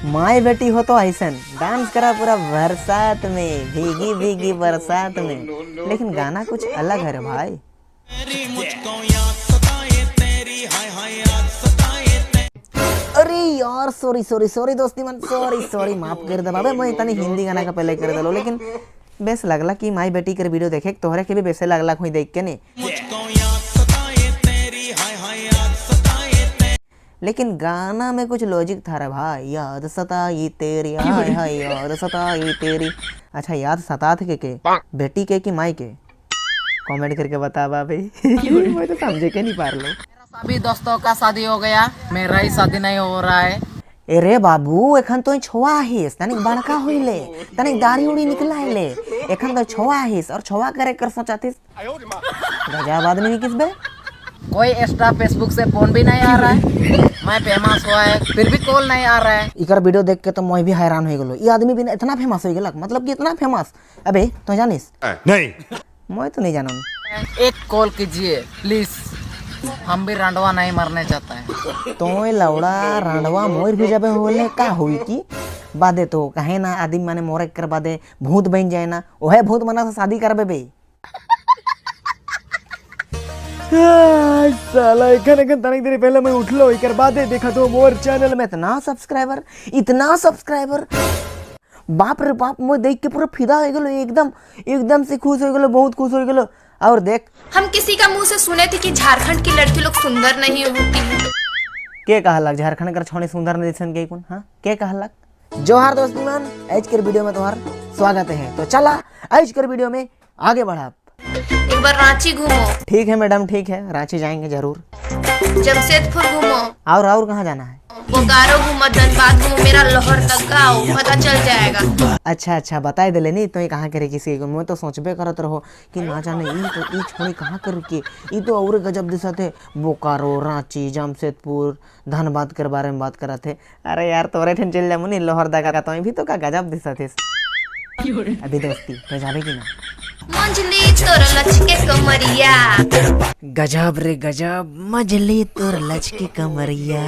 माई बेटी हो तो ऐसन डांस करा पूरा बरसात में, भीगी भीगी बरसात में। लेकिन गाना कुछ अलग है रे भाई। अरे यार सॉरी सॉरी सॉरी दोस्ती मन, सॉरी सॉरी माफ कर दे बाबे। मैं इतनी हिंदी गाना का पहले कर दलो, लेकिन बेस लगला कि माई बेटी के वीडियो देखे तोहरे के भी बेसे लगला कोई देख के नहीं। लेकिन गाना में कुछ लॉजिक था रे भाई। याद सताई तेरी, हाय हाय याद सताई तेरी। अच्छा याद सतात के बेटी के कि माई के? कमेंट करके बता भाई। मैं तो समझे के नहीं पार लो। सभी दोस्तों का शादी हो गया, मेरा ही शादी नहीं हो रहा है। अरे बाबू एखन तो छोआ हिस, तनिक बड़का होइले, तनिक दाढ़ी उड़ी निकलाइले। एखन तो छोआ हिस और छोआ करे कर सोचातिस। गजब आदमी किस बे? कोई एक्स्ट्रा फेसबुक से फोन भी नहीं आ रहा है। मैं फेमस हुआ है फिर भी कॉल नहीं आ रहा है। इकर वीडियो देख के तो मैं भी हैरान हो गेलो। ये आदमी भी इतना फेमस हो गेलक, मतलब कि इतना फेमस। अबे तो जानिस? नहीं, मैं तो नहीं जानूं। एक कॉल कीजिए प्लीज, हम भी रांडवा नहीं मरने चाहते हैं। तो लौड़ा रांडवा मोर भी जब होले का हुई की बादे तो कहे ना आदमी माने मोरे कर बादे भूत बन जाए ना, ओहे भूत मना से शादी करबे बे। साला एखन तनिक देर पहले मैं उठलो, इकर बादे देखा तो मोर चैनल में इतना सब्सक्राइबर, बाप रे बाप। मैं देख के पूरा फिदा हो गेलो, एकदम से खुश हो गेलो, बहुत खुश हो गेलो। और देख, हम किसी का मुंह से सुने थे कि झारखंड की लड़की लोग सुंदर नहीं होती है। के कहलक झारखंड कर छोड़ी सुंदर नहीं दिसन के कौन? हाँ के कहलक? जोहार दोस्ती मान, आज के वीडियो में तुम्हार स्वागत है। तो चला आज के वीडियो में आगे बढ़ा। एक बार रांची घूमो। ठीक है मैडम, ठीक है, रांची जाएंगे जरूर। जमशेदपुर घूमो। और कहाँ जाना है? बोकारो घूमो, धनबाद घूमो, मेरा लाहौर तक आओ, पता चल जाएगा। अच्छा बताए दिले नहीं तो ये कहाँ करे किसी को? मैं तो सोचबे करत रहो कि ना जाने ई छोड़ी कहाँ कर के ई तो और गजब दिशा थे। बोकारो, रांची, जमशेदपुर, धनबाद के बारे में बात करा थे। अरे यार तोरे ठन चल जामु नहीं लाहौर दगा तो भी तो का गजब दिशा थे। अभी दोस्ती तो जाबे कि ना? मंजली तोर लचके कमरिया, गजब रे गजब, मजली तोर लचके कमरिया,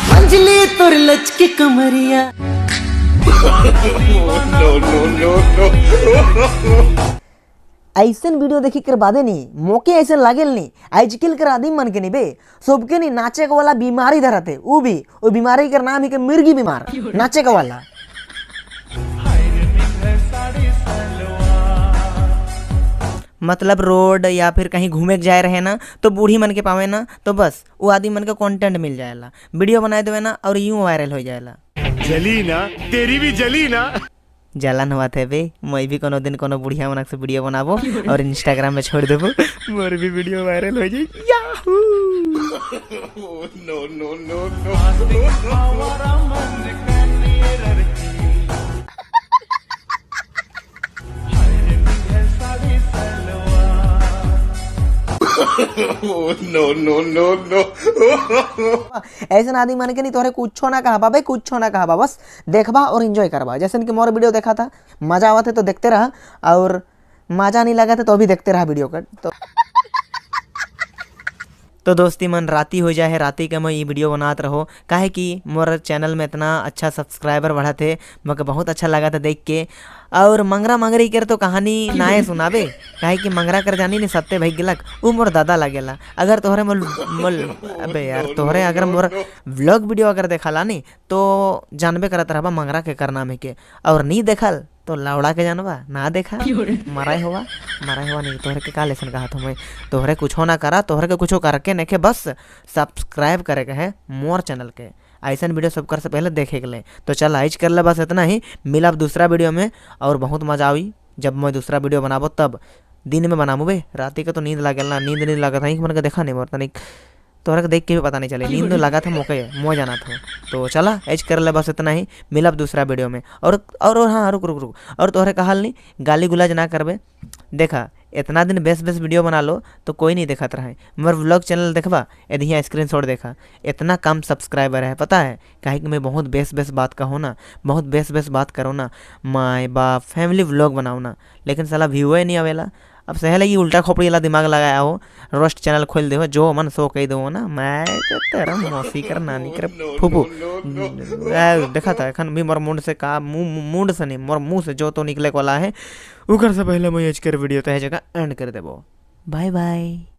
मंजली तोर लचके कमरिया। ऐसन वीडियो देखी कर बादे नहीं मौके ऐसे लागेल नहीं। आजकल कर आदमी मन के नहीं बे, सबके नहीं नाचे का वाला बीमारी धरते। वो बीमारी का नाम है कि मिर्गी बीमार, नाचे का वाला। मतलब रोड या फिर कहीं घूमे जाए रहे ना तो बूढ़ी मन के पावे ना तो बस वो आदमी मन का कंटेंट मिल जाएला, वीडियो बनाए देवे ना और यूं वायरल हो जाएला। जली ना तेरी भी जली ना। जलन हुआ थे बे, मैं भी कोनो दिन कोनो बुढ़िया मनक से वीडियो बनाबो और इंस्टाग्राम में छोड़ देबो, मोर भी वीडियो वायरल हो जाए। Yahoo no no no no. ऐसा आदमी मन के नहीं तोहरे कुछ ना कहा बाबे, कुछ ना कहा, बस देखबा और एंजॉय करबा। जैसे कि मोर वीडियो देखा था, मजा आवा थे तो देखते रहा, और मजा नहीं लगा था तो भी देखते रहा वीडियो का। तो दोस्ती मन राती हो जाए, राती के मैं ये वीडियो बनात रहो, काहे कि मोर चैनल में इतना अच्छा सब्सक्राइबर बढ़ा थे, मुझे बहुत अच्छा लगा था देख के। और मंगरा मंगरी कर तो कहानी नाए सुनाबे, काहे कि मंगरा कर जानी नहीं सत्य भाई गिलक वो मोर दादा लगेला। अगर तोहरे अबे यार तोहरे अगर मोर व्लॉग वीडियो अगर देखला नहीं तो जानबे करत रहबा मंगरा के कर नाम है के, और नहीं देखल तो लौड़ा के जानबा ना देखा मराई हुआ नहीं। तोहरे के का लेसन कहा मैं, तोहरे कुछ ना करा, तोहरे के कुछ करके नहीं, बस सब्सक्राइब करे के है मोर चैनल के। ऐसा वीडियो सब कर से पहले देखे के लिए तो चल आज कर ले, बस इतना ही। मिला अब दूसरा वीडियो में, और बहुत मजा आई जब मैं दूसरा वीडियो बनाबो, तब दिन में बनाबो बे। राती का तो नींद लागल ना, नींद नहीं लगा था मन का देखा नहीं मोर तनिक, तोहरा के देख के भी पता नहीं चले, नींद लगा था मौके मो जाना था। तो चला एज कर ले, बस इतना ही। मिला अब दूसरा वीडियो में। और हाँ रुक और तोहरे कहल नहीं गाली गुलाज ना करबे। देखा इतना दिन बेस वीडियो बना लो तो कोई नहीं देखत रहे। मोर व्लॉग चैनल देखबा, यदि स्क्रीनशॉट देखा, इतना कम सब्सक्राइबर है, पता है काहे कि मैं बहुत बेस बात का हो ना, बहुत बेस बात करो ना, माँ बाप फैमिली व्लॉग बनाओ ना, लेकिन साला व्यूए नहीं आवेला। अब सहे लगी उल्टा खोपड़ी वाला दिमाग लगाया हो, रोस्ट चैनल खोल दे हो, जो मन सो कह दो ना, मैं तो तेरा मौसी कर नानी कर फूफू देखा था एखन भी मोर मुंड से का मुंड से नहीं मोर मुंह से जो तो निकले वाला है, उकर से पहले मैं एज कर वीडियो तो है जगह एंड कर देबो। Bye bye.